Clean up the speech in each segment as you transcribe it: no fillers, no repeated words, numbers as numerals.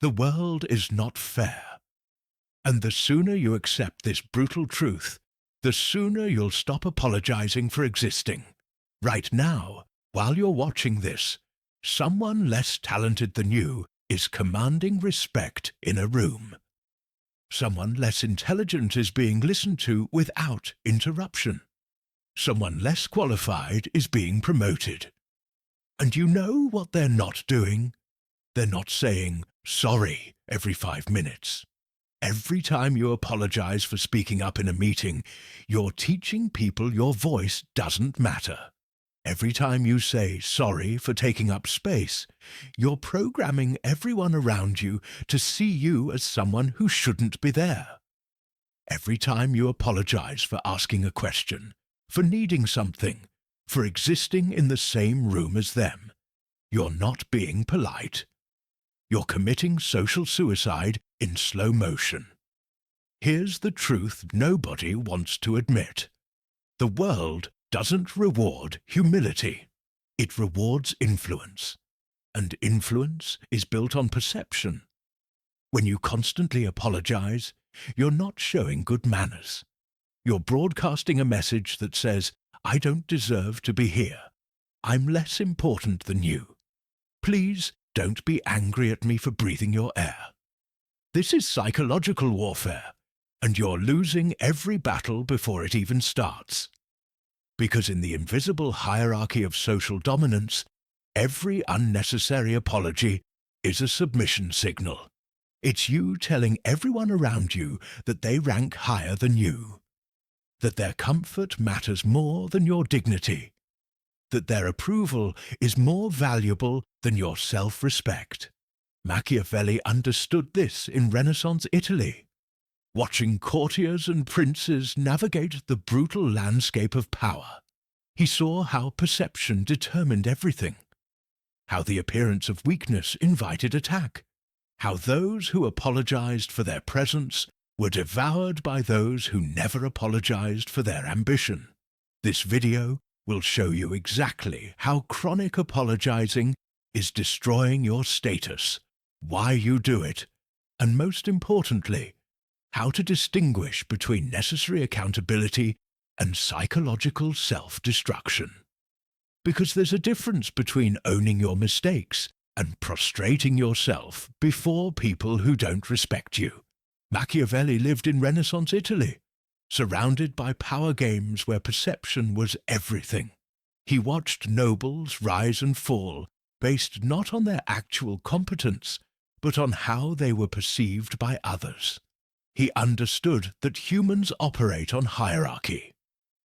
The world is not fair. And the sooner you accept this brutal truth, the sooner you'll stop apologizing for existing. Right now, while you're watching this, someone less talented than you is commanding respect in a room. Someone less intelligent is being listened to without interruption. Someone less qualified is being promoted. And you know what they're not doing? They're not saying sorry every 5 minutes. Every time you apologize for speaking up in a meeting, you're teaching people your voice doesn't matter. Every time you say sorry for taking up space, you're programming everyone around you to see you as someone who shouldn't be there. Every time you apologize for asking a question, for needing something, for existing in the same room as them, you're not being polite. You're committing social suicide in slow motion. Here's the truth nobody wants to admit. The world doesn't reward humility. It rewards influence. And influence is built on perception. When you constantly apologize, you're not showing good manners. You're broadcasting a message that says, I don't deserve to be here. I'm less important than you. Please don't be angry at me for breathing your air. This is psychological warfare, and you're losing every battle before it even starts. Because in the invisible hierarchy of social dominance, every unnecessary apology is a submission signal. It's you telling everyone around you that they rank higher than you, that their comfort matters more than your dignity, that their approval is more valuable than your self-respect. Machiavelli understood this in Renaissance Italy. Watching courtiers and princes navigate the brutal landscape of power, he saw how perception determined everything, how the appearance of weakness invited attack, how those who apologized for their presence were devoured by those who never apologized for their ambition. This video will show you exactly how chronic apologizing is destroying your status, why you do it, and most importantly, how to distinguish between necessary accountability and psychological self-destruction. Because there's a difference between owning your mistakes and prostrating yourself before people who don't respect you. Machiavelli lived in Renaissance Italy, surrounded by power games where perception was everything. He watched nobles rise and fall based not on their actual competence, but on how they were perceived by others. He understood that humans operate on hierarchy,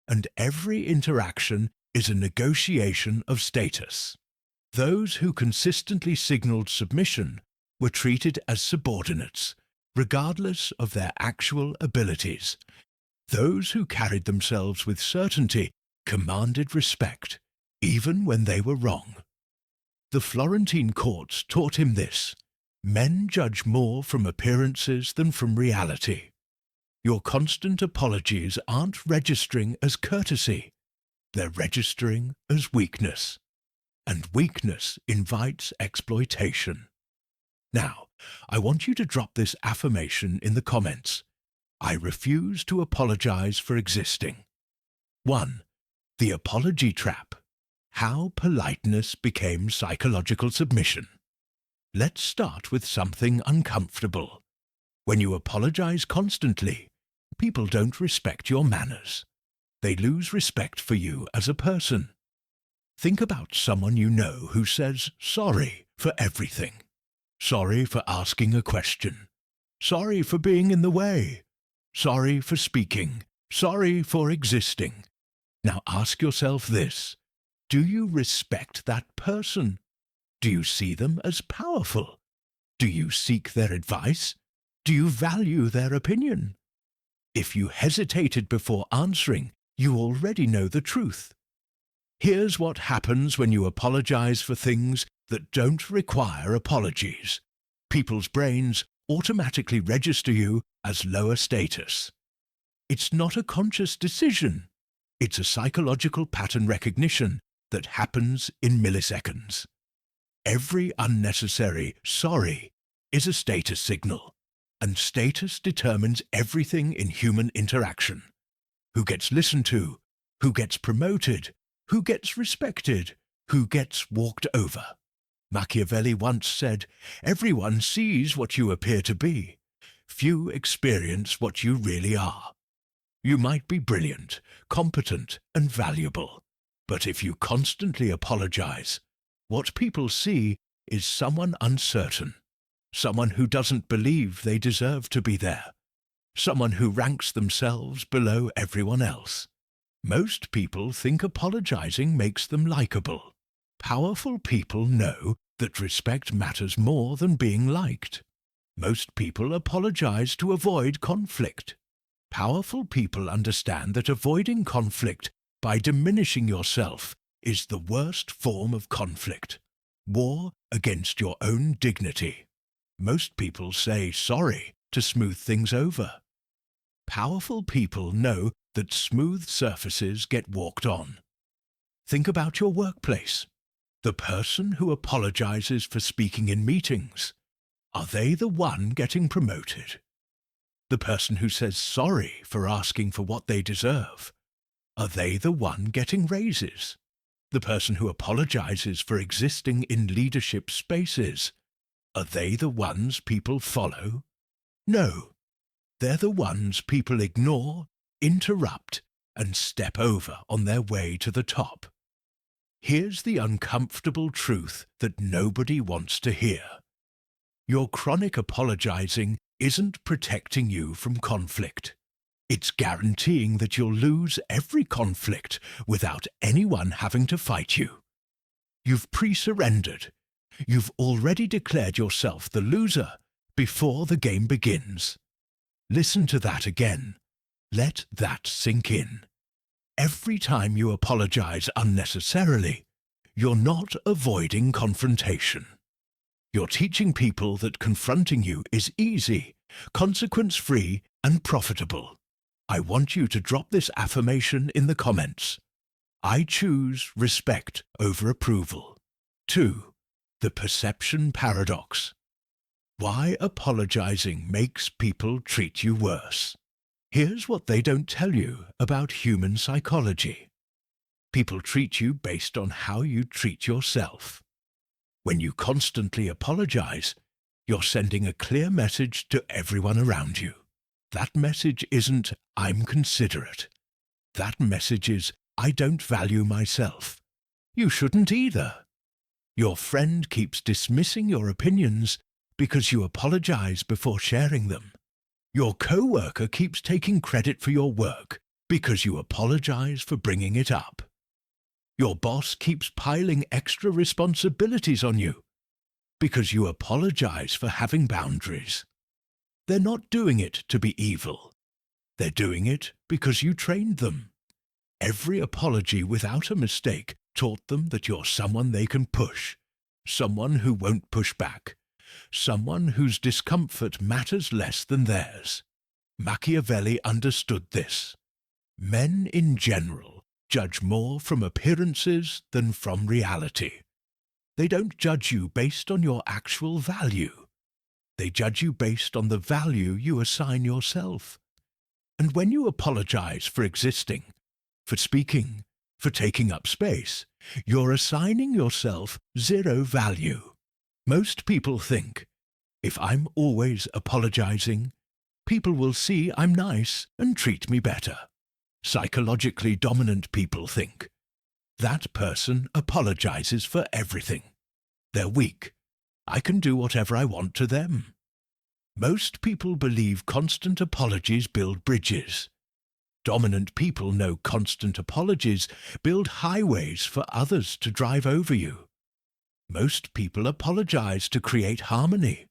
and every interaction is a negotiation of status. Those who consistently signaled submission were treated as subordinates, regardless of their actual abilities. Those who carried themselves with certainty commanded respect, even when they were wrong. The Florentine courts taught him this. Men judge more from appearances than from reality. Your constant apologies aren't registering as courtesy. They're registering as weakness. And weakness invites exploitation. Now, I want you to drop this affirmation in the comments. I refuse to apologize for existing. 1. The apology trap. How politeness became psychological submission. Let's start with something uncomfortable. When you apologize constantly, people don't respect your manners. They lose respect for you as a person. Think about someone you know who says sorry for everything. Sorry for asking a question. Sorry for being in the way. Sorry for speaking. Sorry for existing. Now ask yourself this. Do you respect that person? Do you see them as powerful? Do you seek their advice? Do you value their opinion? If you hesitated before answering, you already know the truth. Here's what happens when you apologize for things that don't require apologies. People's brains automatically register you as lower status. It's not a conscious decision. It's a psychological pattern recognition that happens in milliseconds. Every unnecessary sorry is a status signal, and status determines everything in human interaction. Who gets listened to, who gets promoted, who gets respected, who gets walked over. Machiavelli once said, "Everyone sees what you appear to be. Few experience what you really are." You might be brilliant, competent, and valuable, but if you constantly apologize, what people see is someone uncertain, someone who doesn't believe they deserve to be there, someone who ranks themselves below everyone else. Most people think apologizing makes them likable. Powerful people know that respect matters more than being liked. Most people apologize to avoid conflict. Powerful people understand that avoiding conflict by diminishing yourself is the worst form of conflict. War against your own dignity. Most people say sorry to smooth things over. Powerful people know that smooth surfaces get walked on. Think about your workplace. The person who apologizes for speaking in meetings, are they the one getting promoted? The person who says sorry for asking for what they deserve, are they the one getting raises? The person who apologizes for existing in leadership spaces, are they the ones people follow? No, they're the ones people ignore, interrupt, and step over on their way to the top. Here's the uncomfortable truth that nobody wants to hear. Your chronic apologizing isn't protecting you from conflict. It's guaranteeing that you'll lose every conflict without anyone having to fight you. You've pre-surrendered. You've already declared yourself the loser before the game begins. Listen to that again. Let that sink in. Every time you apologize unnecessarily, you're not avoiding confrontation. You're teaching people that confronting you is easy, consequence-free, and profitable. I want you to drop this affirmation in the comments. I choose respect over approval. 2. The perception paradox. Why apologizing makes people treat you worse. Here's what they don't tell you about human psychology. People treat you based on how you treat yourself. When you constantly apologize, you're sending a clear message to everyone around you. That message isn't, "I'm considerate." That message is, "I don't value myself." You shouldn't either. Your friend keeps dismissing your opinions because you apologize before sharing them. Your co-worker keeps taking credit for your work because you apologize for bringing it up. Your boss keeps piling extra responsibilities on you because you apologize for having boundaries. They're not doing it to be evil. They're doing it because you trained them. Every apology without a mistake taught them that you're someone they can push, someone who won't push back, someone whose discomfort matters less than theirs. Machiavelli understood this. Men in general judge more from appearances than from reality. They don't judge you based on your actual value. They judge you based on the value you assign yourself. And when you apologize for existing, for speaking, for taking up space, you're assigning yourself zero value. Most people think, if I'm always apologizing, people will see I'm nice and treat me better. Psychologically dominant people think, that person apologizes for everything. They're weak. I can do whatever I want to them. Most people believe constant apologies build bridges. Dominant people know constant apologies build highways for others to drive over you. Most people apologize to create harmony.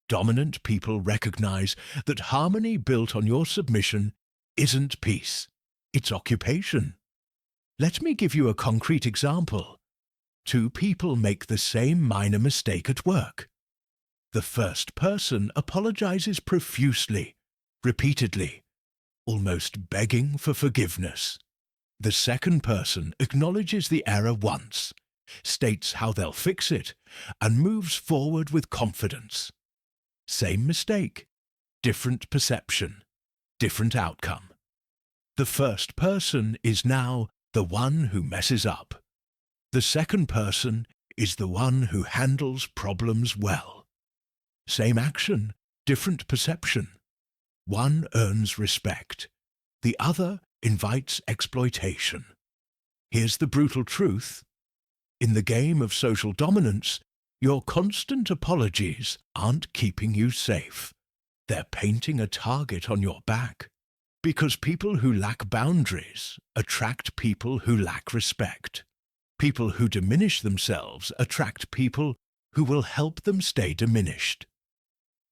Dominant people recognize that harmony built on your submission isn't peace, it's occupation. Let me give you a concrete example. Two people make the same minor mistake at work. The first person apologizes profusely, repeatedly, almost begging for forgiveness. The second person acknowledges the error once, states how they'll fix it, and moves forward with confidence. Same mistake, different perception, different outcome. The first person is now the one who messes up. The second person is the one who handles problems well. Same action, different perception. One earns respect. The other invites exploitation. Here's the brutal truth. In the game of social dominance, your constant apologies aren't keeping you safe. They're painting a target on your back. Because people who lack boundaries attract people who lack respect. People who diminish themselves attract people who will help them stay diminished.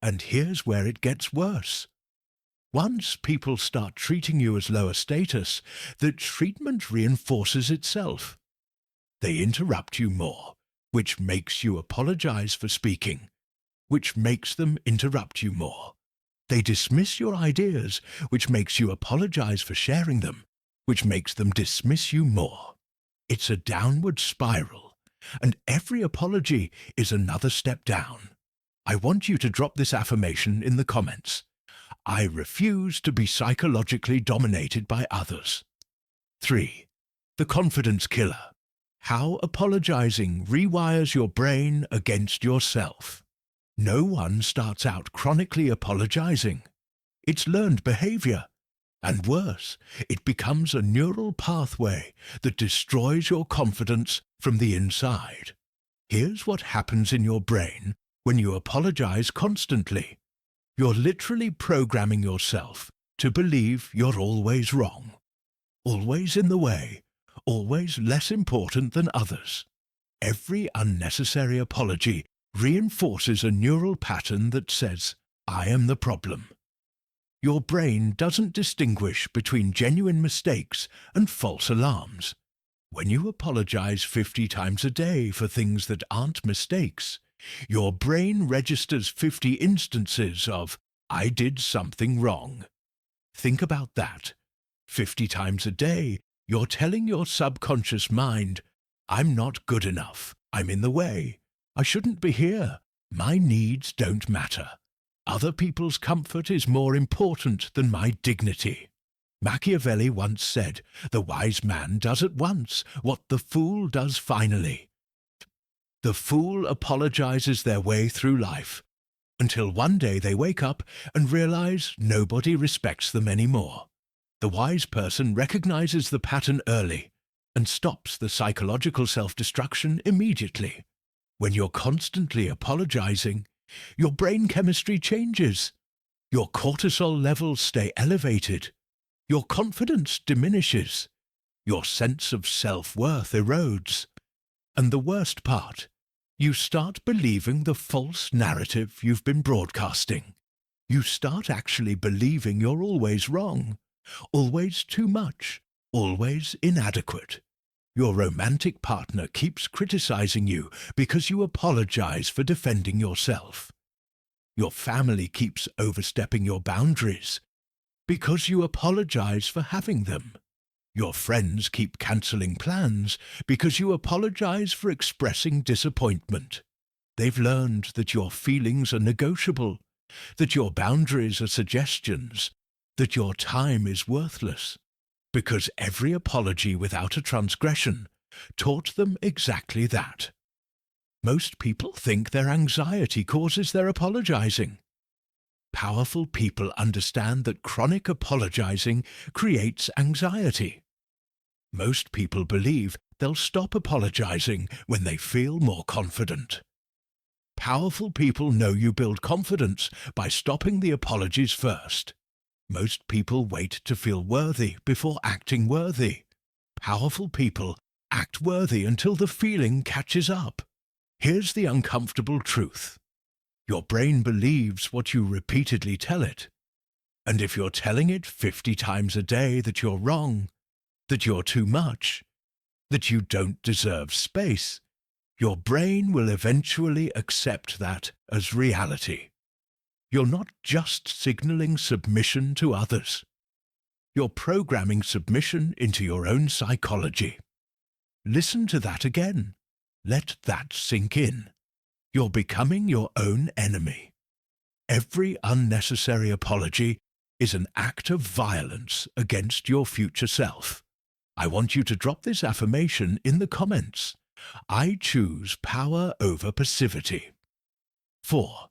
And here's where it gets worse. Once people start treating you as lower status, the treatment reinforces itself. They interrupt you more, which makes you apologize for speaking, which makes them interrupt you more. They dismiss your ideas, which makes you apologize for sharing them, which makes them dismiss you more. It's a downward spiral, and every apology is another step down. I want you to drop this affirmation in the comments. I refuse to be psychologically dominated by others. 3. The confidence killer. How apologizing rewires your brain against yourself. No one starts out chronically apologizing. It's learned behavior. And worse, it becomes a neural pathway that destroys your confidence from the inside. Here's what happens in your brain when you apologize constantly. You're literally programming yourself to believe you're always wrong, always in the way, always less important than others. Every unnecessary apology reinforces a neural pattern that says, I am the problem. Your brain doesn't distinguish between genuine mistakes and false alarms. When you apologize 50 times a day for things that aren't mistakes, your brain registers 50 instances of, I did something wrong. Think about that. 50 times a day, you're telling your subconscious mind, I'm not good enough. I'm in the way. I shouldn't be here. My needs don't matter. Other people's comfort is more important than my dignity. Machiavelli once said, the wise man does at once what the fool does finally. The fool apologizes their way through life, until one day they wake up and realize nobody respects them anymore. The wise person recognizes the pattern early and stops the psychological self-destruction immediately. When you're constantly apologizing, your brain chemistry changes. Your cortisol levels stay elevated. Your confidence diminishes. Your sense of self-worth erodes. And the worst part, you start believing the false narrative you've been broadcasting. You start actually believing you're always wrong, always too much, always inadequate. Your romantic partner keeps criticizing you because you apologize for defending yourself. Your family keeps overstepping your boundaries because you apologize for having them. Your friends keep canceling plans because you apologize for expressing disappointment. They've learned that your feelings are negotiable, that your boundaries are suggestions, that your time is worthless, because every apology without a transgression taught them exactly that. Most people think their anxiety causes their apologizing. Powerful people understand that chronic apologizing creates anxiety. Most people believe they'll stop apologizing when they feel more confident. Powerful people know you build confidence by stopping the apologies first. Most people wait to feel worthy before acting worthy. Powerful people act worthy until the feeling catches up. Here's the uncomfortable truth. Your brain believes what you repeatedly tell it. And if you're telling it 50 times a day that you're wrong, that you're too much, that you don't deserve space, your brain will eventually accept that as reality. You're not just signaling submission to others. You're programming submission into your own psychology. Listen to that again. Let that sink in. You're becoming your own enemy. Every unnecessary apology is an act of violence against your future self. I want you to drop this affirmation in the comments. I choose power over passivity. 4.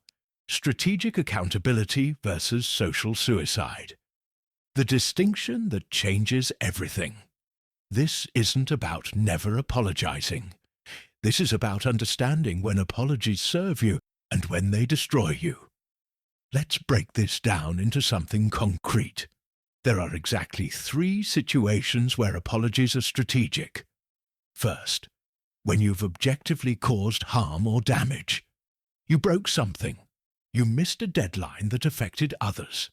Strategic accountability versus social suicide. The distinction that changes everything. This isn't about never apologizing. This is about understanding when apologies serve you and when they destroy you. Let's break this down into something concrete. There are exactly 3 situations where apologies are strategic. First, when you've objectively caused harm or damage. You broke something. You missed a deadline that affected others.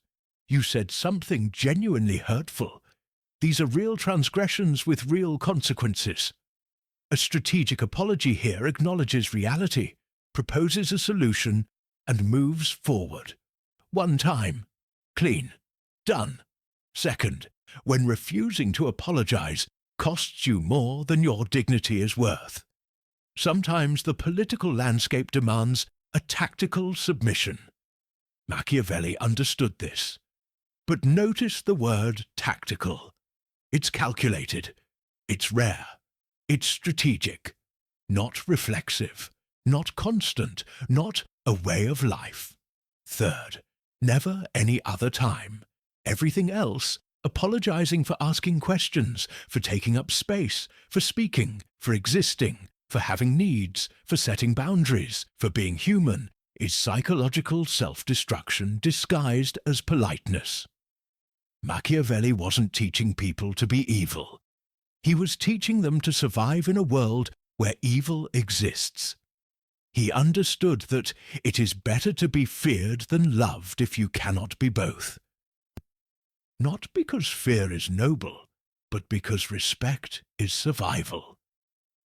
You said something genuinely hurtful. These are real transgressions with real consequences. A strategic apology here acknowledges reality, proposes a solution, and moves forward. 1 time. Clean. Done. Second, when refusing to apologize costs you more than your dignity is worth. Sometimes the political landscape demands a tactical submission. Machiavelli understood this. But notice the word tactical. It's calculated. It's rare. It's strategic. Not reflexive. Not constant. Not a way of life. Third, never any other time. Everything else, apologizing for asking questions, for taking up space, for speaking, for existing, for having needs, for setting boundaries, for being human, is psychological self-destruction disguised as politeness. Machiavelli wasn't teaching people to be evil. He was teaching them to survive in a world where evil exists. He understood that it is better to be feared than loved if you cannot be both. Not because fear is noble, but because respect is survival.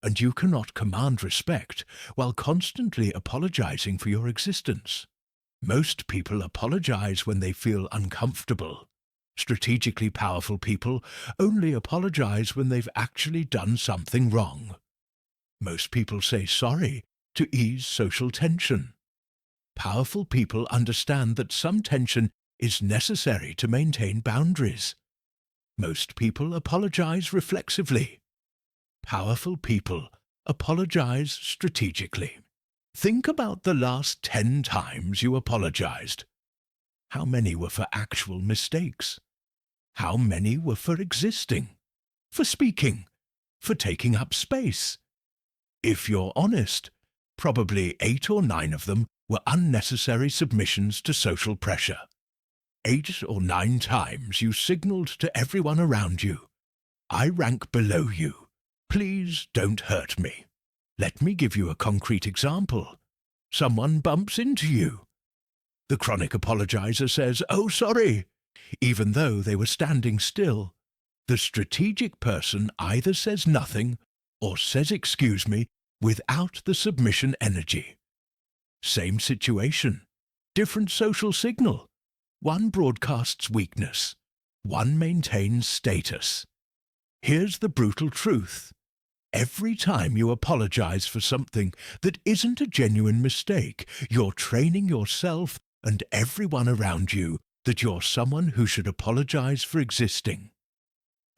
And you cannot command respect while constantly apologizing for your existence. Most people apologize when they feel uncomfortable. Strategically powerful people only apologize when they've actually done something wrong. Most people say sorry to ease social tension. Powerful people understand that some tension is necessary to maintain boundaries. Most people apologize reflexively. Powerful people apologize strategically. Think about the last 10 times you apologized. How many were for actual mistakes? How many were for existing, for speaking, for taking up space? If you're honest, probably 8 or 9 of them were unnecessary submissions to social pressure. 8 or 9 times you signaled to everyone around you, I rank below you. Please don't hurt me. Let me give you a concrete example. Someone bumps into you. The chronic apologizer says, "Oh, sorry," even though they were standing still. The strategic person either says nothing or says excuse me without the submission energy. Same situation, different social signal. One broadcasts weakness, one maintains status. Here's the brutal truth. Every time you apologize for something that isn't a genuine mistake, you're training yourself and everyone around you that you're someone who should apologize for existing.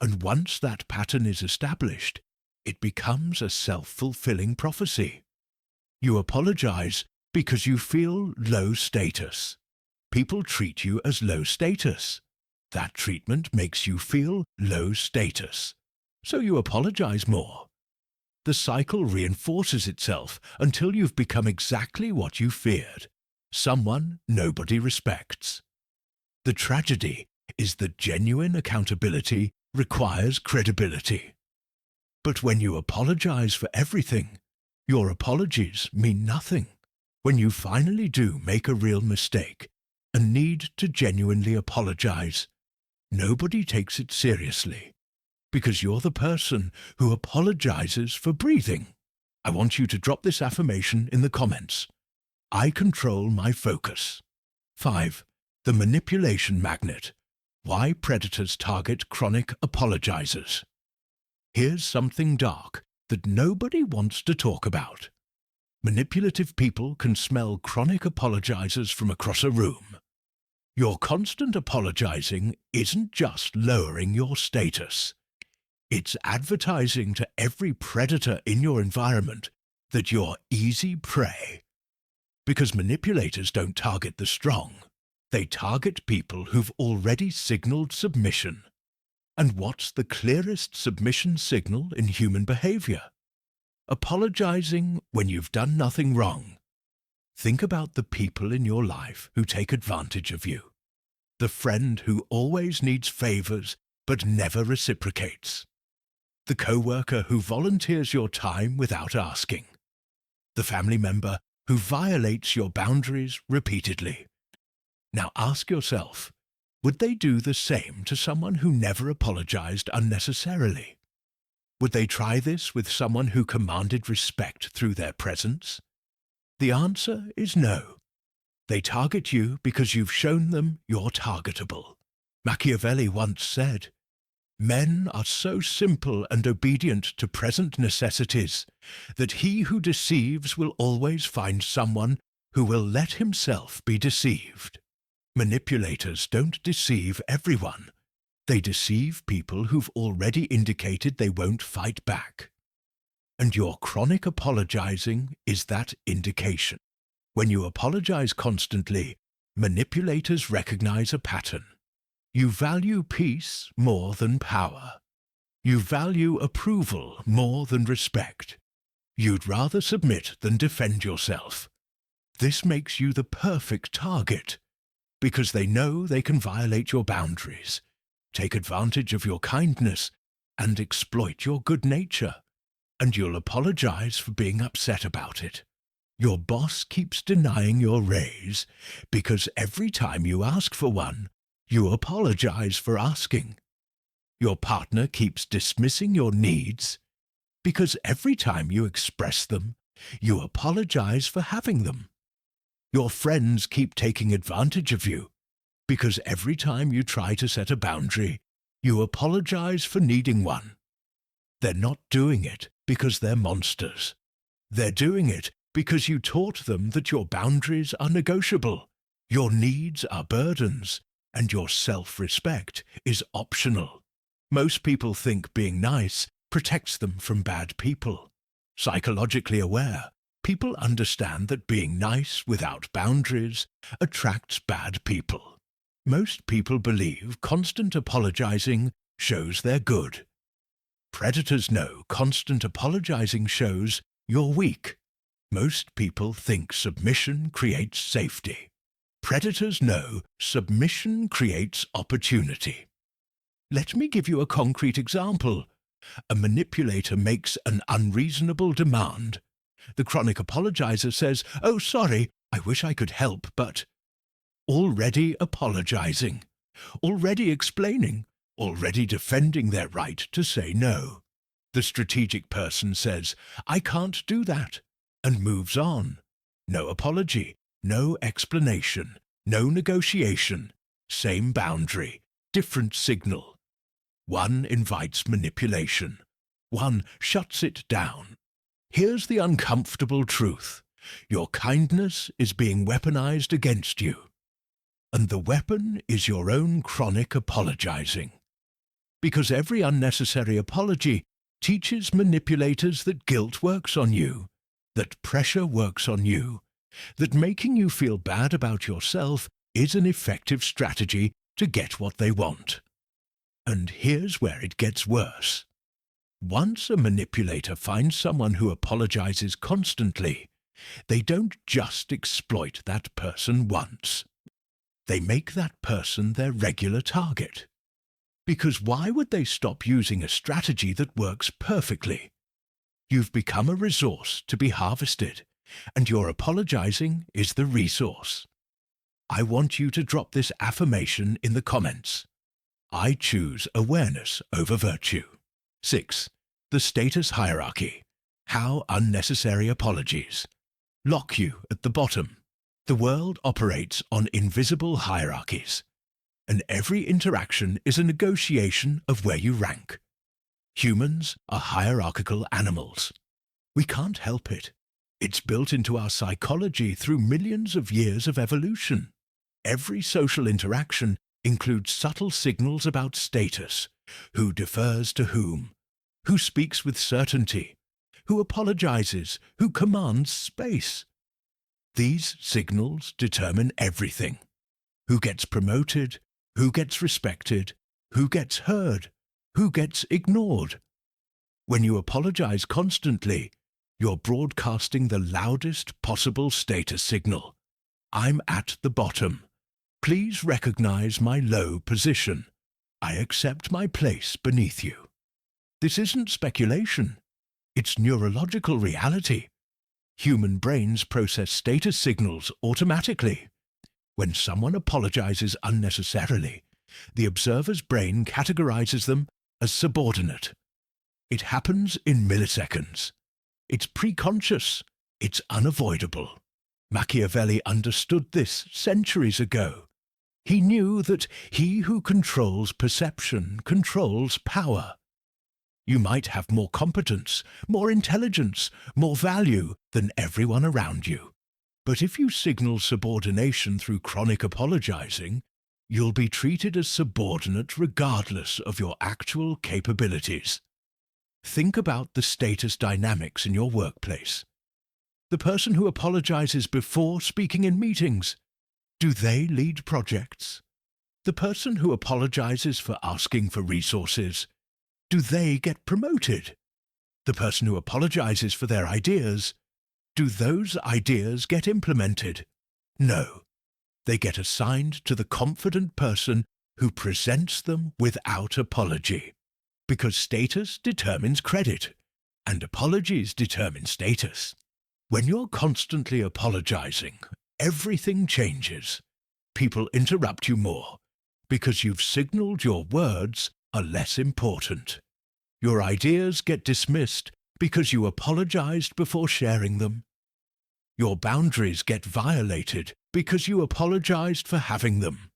And once that pattern is established, it becomes a self-fulfilling prophecy. You apologize because you feel low status. People treat you as low status. That treatment makes you feel low status. So you apologize more. The cycle reinforces itself until you've become exactly what you feared, someone nobody respects. The tragedy is that genuine accountability requires credibility. But when you apologize for everything, your apologies mean nothing. When you finally do make a real mistake and need to genuinely apologize, nobody takes it seriously. Because you're the person who apologizes for breathing. I want you to drop this affirmation in the comments. I control my focus. 5. The manipulation magnet. Why predators target chronic apologizers. Here's something dark that nobody wants to talk about. Manipulative people can smell chronic apologizers from across a room. Your constant apologizing isn't just lowering your status. It's advertising to every predator in your environment that you're easy prey. Because manipulators don't target the strong. They target people who've already signaled submission. And what's the clearest submission signal in human behavior? Apologizing when you've done nothing wrong. Think about the people in your life who take advantage of you. The friend who always needs favors but never reciprocates. The co-worker who volunteers your time without asking. The family member who violates your boundaries repeatedly. Now ask yourself, would they do the same to someone who never apologized unnecessarily? Would they try this with someone who commanded respect through their presence? The answer is no. They target you because you've shown them you're targetable. Machiavelli once said, "Men are so simple and obedient to present necessities that he who deceives will always find someone who will let himself be deceived." Manipulators don't deceive everyone. They deceive people who've already indicated they won't fight back. And your chronic apologizing is that indication. When you apologize constantly, manipulators recognize a pattern. You value peace more than power. You value approval more than respect. You'd rather submit than defend yourself. This makes you the perfect target, because they know they can violate your boundaries, take advantage of your kindness, and exploit your good nature. And you'll apologize for being upset about it. Your boss keeps denying your raise because every time you ask for one, you apologize for asking. Your partner keeps dismissing your needs because every time you express them, you apologize for having them. Your friends keep taking advantage of you because every time you try to set a boundary, you apologize for needing one. They're not doing it because they're monsters. They're doing it because you taught them that your boundaries are negotiable, your needs are burdens, and your self-respect is optional. Most people think being nice protects them from bad people. Psychologically aware, people understand that being nice without boundaries attracts bad people. Most people believe constant apologizing shows they're good. Predators know constant apologizing shows you're weak. Most people think submission creates safety. Predators know submission creates opportunity. Let me give you a concrete example. A manipulator makes an unreasonable demand. The chronic apologizer says, "Oh, sorry, I wish I could help, but..." Already apologizing, already explaining, already defending their right to say no. The strategic person says, "I can't do that," and moves on. No apology, no explanation, no negotiation. Same boundary, different signal. One invites manipulation. One shuts it down. Here's the uncomfortable truth. Your kindness is being weaponized against you. And the weapon is your own chronic apologizing. Because every unnecessary apology teaches manipulators that guilt works on you, that pressure works on you, that making you feel bad about yourself is an effective strategy to get what they want. And here's where it gets worse. Once a manipulator finds someone who apologizes constantly, they don't just exploit that person once. They make that person their regular target. Because why would they stop using a strategy that works perfectly? You've become a resource to be harvested, and your apologizing is the resource. I want you to drop this affirmation in the comments. I choose awareness over virtue. 6. The status hierarchy. How unnecessary apologies lock you at the bottom. The world operates on invisible hierarchies, and every interaction is a negotiation of where you rank. Humans are hierarchical animals. We can't help it. It's built into our psychology through millions of years of evolution. Every social interaction includes subtle signals about status, who defers to whom, who speaks with certainty, who apologizes, who commands space. These signals determine everything. Who gets promoted, who gets respected, who gets heard, who gets ignored. When you apologize constantly, you're broadcasting the loudest possible status signal. I'm at the bottom. Please recognize my low position. I accept my place beneath you. This isn't speculation. It's neurological reality. Human brains process status signals automatically. When someone apologizes unnecessarily, the observer's brain categorizes them as subordinate. It happens in milliseconds. It's preconscious. It's unavoidable. Machiavelli understood this centuries ago. He knew that he who controls perception controls power. You might have more competence, more intelligence, more value than everyone around you. But if you signal subordination through chronic apologizing, you'll be treated as subordinate regardless of your actual capabilities. Think about the status dynamics in your workplace. The person who apologizes before speaking in meetings, do they lead projects? The person who apologizes for asking for resources, do they get promoted? The person who apologizes for their ideas, do those ideas get implemented? No. They get assigned to the confident person who presents them without apology. Because status determines credit, and apologies determine status. When you're constantly apologizing, everything changes. People interrupt you more, because you've signaled your words are less important. Your ideas get dismissed because you apologized before sharing them. Your boundaries get violated because you apologized for having them.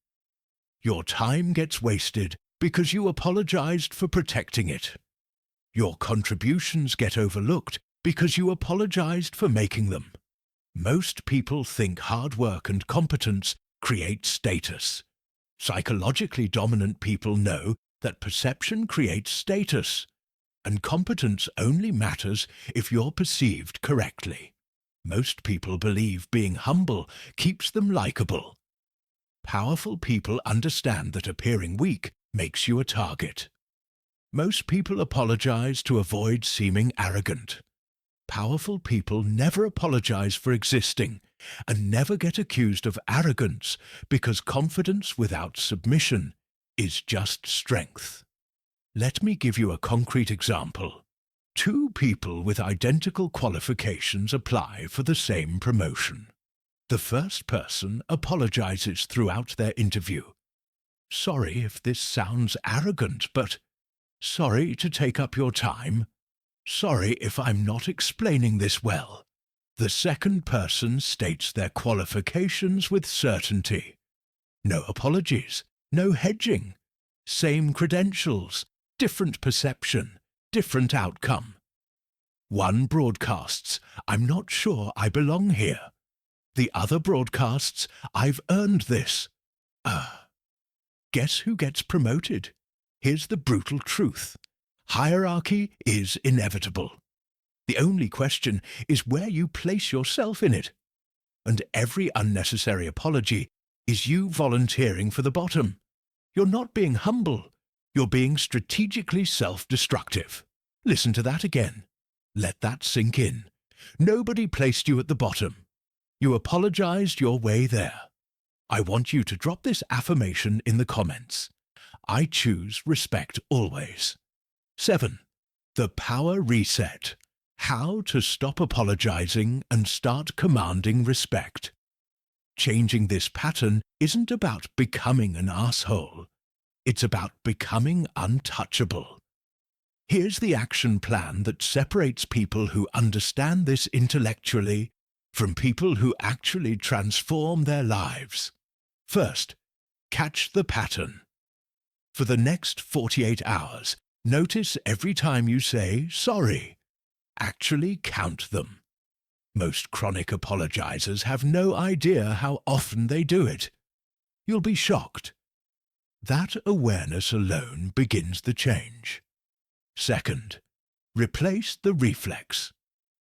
Your time gets wasted because you apologized for protecting it. Your contributions get overlooked because you apologized for making them. Most people think hard work and competence create status. Psychologically dominant people know that perception creates status, and competence only matters if you're perceived correctly. Most people believe being humble keeps them likable. Powerful people understand that appearing weak makes you a target. Most people apologize to avoid seeming arrogant. Powerful people never apologize for existing and never get accused of arrogance because confidence without submission is just strength. Let me give you a concrete example. Two people with identical qualifications apply for the same promotion. The first person apologizes throughout their interview. Sorry if this sounds arrogant, but sorry to take up your time. Sorry if I'm not explaining this well. The second person states their qualifications with certainty. No apologies, no hedging. Same credentials, different perception, different outcome. One broadcasts, I'm not sure I belong here. The other broadcasts, I've earned this. Guess who gets promoted? Here's the brutal truth. Hierarchy is inevitable. The only question is where you place yourself in it. And every unnecessary apology is you volunteering for the bottom. You're not being humble. You're being strategically self-destructive. Listen to that again. Let that sink in. Nobody placed you at the bottom. You apologized your way there. I want you to drop this affirmation in the comments. I choose respect always. 7. The power reset. How to stop apologizing and start commanding respect. Changing this pattern isn't about becoming an asshole. It's about becoming untouchable. Here's the action plan that separates people who understand this intellectually from people who actually transform their lives. First, catch the pattern. For the next 48 hours, notice every time you say sorry. Actually count them. Most chronic apologizers have no idea how often they do it. You'll be shocked. That awareness alone begins the change. Second, replace the reflex.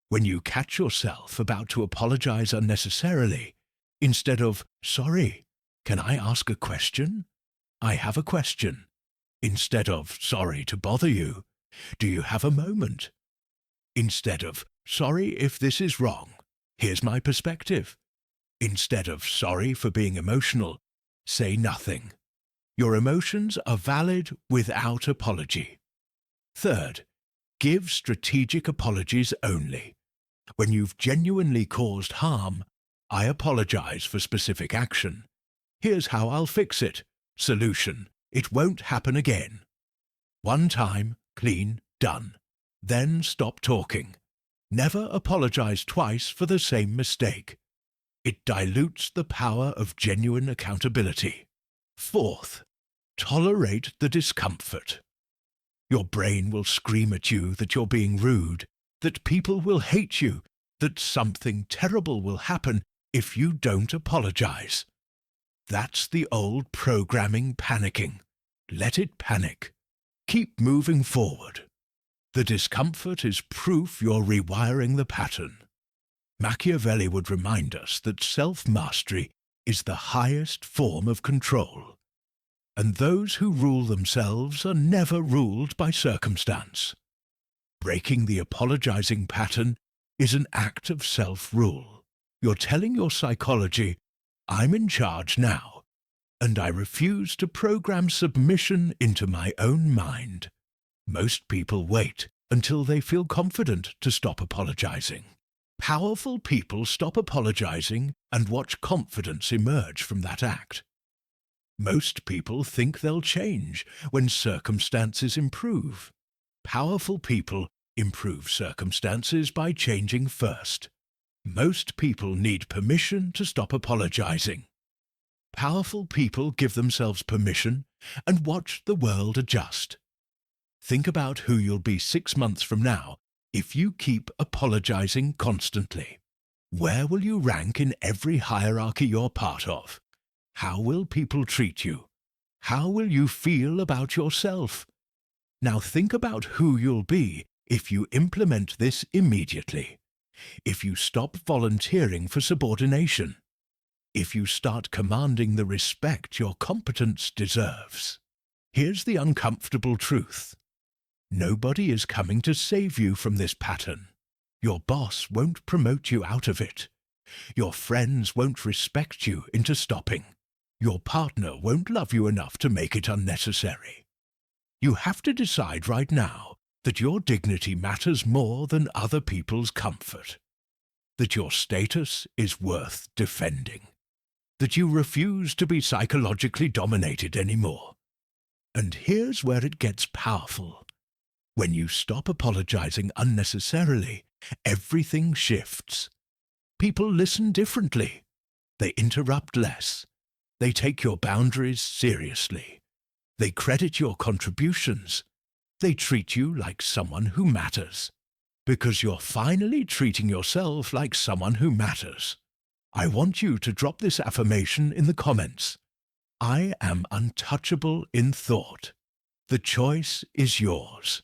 When you catch yourself about to apologize unnecessarily, instead of, "Sorry, can I ask a question? I have a question." Instead of, "Sorry to bother you, do you have a moment?" Instead of, "Sorry if this is wrong, here's my perspective." Instead of, "Sorry for being emotional," say nothing. Your emotions are valid without apology. Third, give strategic apologies only. When you've genuinely caused harm, "I apologize for specific action. Here's how I'll fix it. Solution: it won't happen again." One time, clean, done. Then stop talking. Never apologize twice for the same mistake. It dilutes the power of genuine accountability. Fourth, tolerate the discomfort. Your brain will scream at you that you're being rude, that people will hate you, that something terrible will happen if you don't apologize. That's the old programming panicking. Let it panic. Keep moving forward. The discomfort is proof you're rewiring the pattern. Machiavelli would remind us that self-mastery is the highest form of control, and those who rule themselves are never ruled by circumstance. Breaking the apologizing pattern is an act of self-rule. You're telling your psychology, "I'm in charge now, and I refuse to program submission into my own mind." Most people wait until they feel confident to stop apologizing. Powerful people stop apologizing and watch confidence emerge from that act. Most people think they'll change when circumstances improve. Powerful people improve circumstances by changing first. Most people need permission to stop apologizing. Powerful people give themselves permission and watch the world adjust. Think about who you'll be 6 months from now if you keep apologizing constantly. Where will you rank in every hierarchy you're part of? How will people treat you? How will you feel about yourself? Now think about who you'll be if you implement this immediately. If you stop volunteering for subordination. If you start commanding the respect your competence deserves. Here's the uncomfortable truth. Nobody is coming to save you from this pattern. Your boss won't promote you out of it. Your friends won't respect you into stopping. Your partner won't love you enough to make it unnecessary. You have to decide right now that your dignity matters more than other people's comfort. That your status is worth defending. That you refuse to be psychologically dominated anymore. And here's where it gets powerful. When you stop apologizing unnecessarily, everything shifts. People listen differently. They interrupt less. They take your boundaries seriously. They credit your contributions. They treat you like someone who matters. Because you're finally treating yourself like someone who matters. I want you to drop this affirmation in the comments. I am untouchable in thought. The choice is yours.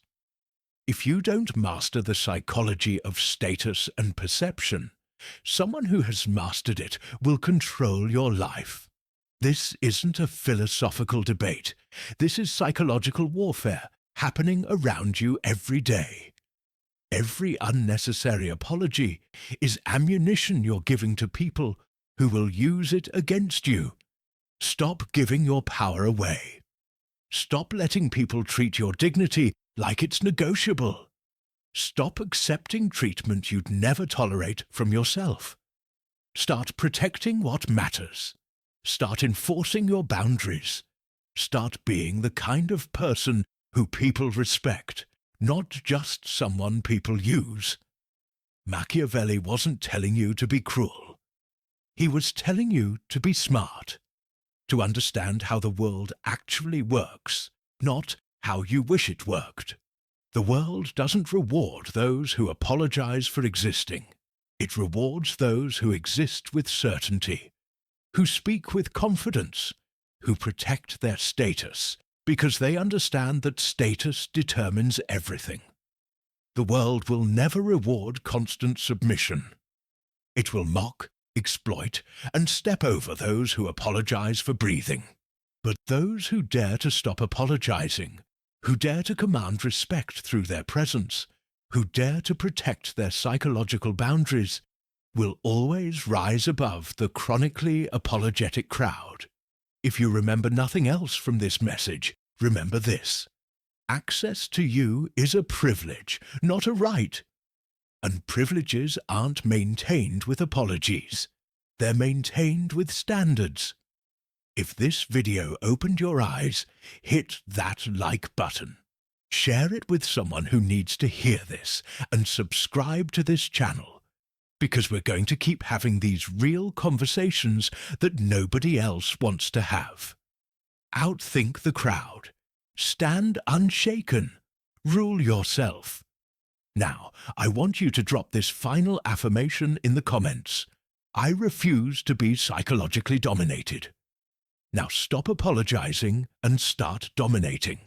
If you don't master the psychology of status and perception, someone who has mastered it will control your life. This isn't a philosophical debate. This is psychological warfare happening around you every day. Every unnecessary apology is ammunition you're giving to people who will use it against you. Stop giving your power away. Stop letting people treat your dignity like it's negotiable. Stop accepting treatment you'd never tolerate from yourself. Start protecting what matters. Start enforcing your boundaries. Start being the kind of person who people respect, not just someone people use. Machiavelli wasn't telling you to be cruel. He was telling you to be smart, to understand how the world actually works, not how you wish it worked. The world doesn't reward those who apologize for existing. It rewards those who exist with certainty, who speak with confidence, who protect their status, because they understand that status determines everything. The world will never reward constant submission. It will mock, exploit, and step over those who apologize for breathing. But those who dare to stop apologizing, who dare to command respect through their presence, who dare to protect their psychological boundaries, will always rise above the chronically apologetic crowd. If you remember nothing else from this message, remember this. Access to you is a privilege, not a right. And privileges aren't maintained with apologies. They're maintained with standards. If this video opened your eyes, hit that like button. Share it with someone who needs to hear this, and subscribe to this channel, because we're going to keep having these real conversations that nobody else wants to have. Outthink the crowd. Stand unshaken. Rule yourself. Now, I want you to drop this final affirmation in the comments. I refuse to be psychologically dominated. Now stop apologizing and start dominating.